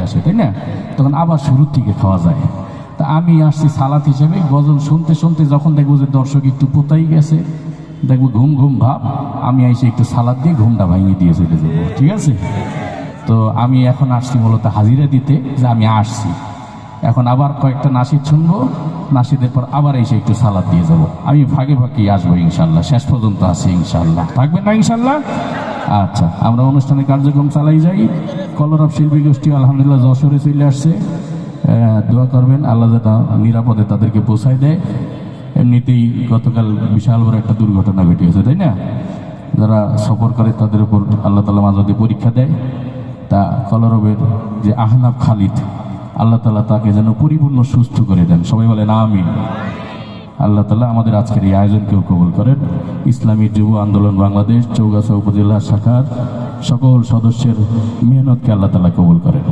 আসে, তাই না? তখন আবার শুরুর থেকে খাওয়া যায়। তা আমি আসছি সালাত হিসেবে, গজল শুনতে শুনতে যখন দেখবো যে দর্শক একটু পোতাই গেছে, দেখবো ঘুম ঘুম ভাব, আমি আইসে একটু সালাদ দিয়ে ঘুমটা ভাঙিয়ে দিয়ে চলে যাবো, ঠিক আছে? তো আমি এখন আসছি মূলত হাজিরা দিতে, যে আমি আসছি। এখন আবার কয়েকটা নাসিদ শুনবো, নাসিদের পর আবার এসে একটু সালাদ দিয়ে যাব। আমি ফাঁকে ফাঁকে আসবো ইনশাল্লাহ, শেষ পর্যন্ত আসি ইনশাল্লাহ। থাকবেন না ইনশাল্লাহ? আচ্ছা, আমরা অনুষ্ঠানের কার্যক্রম চালাই যাই। কলরব শিল্পী গোষ্ঠী আলহামদুলিল্লাহ যশোরে চলে আসছে। দোয়া করবেন আল্লাহ যেটা নিরাপদে তাদেরকে পৌঁছায় দেয়। এমনিতেই গতকাল বিশাল বড় একটা দুর্ঘটনা ঘটেছে, তাই না? যারা সফর করে তাদের উপর আল্লাহ তাআলা মাঝে পরীক্ষা দেয়। তা কলরবের যে আহনাব খালিদ, আল্লাহ তাআলা তাকে যেন পরিপূর্ণ সুস্থ করে দেন, সবাই বলেন আমিন। আল্লাহ তাআলা আমাদের আজকের এই আয়োজনকেও কবুল করেন। ইসলামী যুব আন্দোলন বাংলাদেশ চৌগাছা উপজেলা শাখার সকল সদস্যের মেহনতকে আল্লাহ তাআলা কবুল করেন।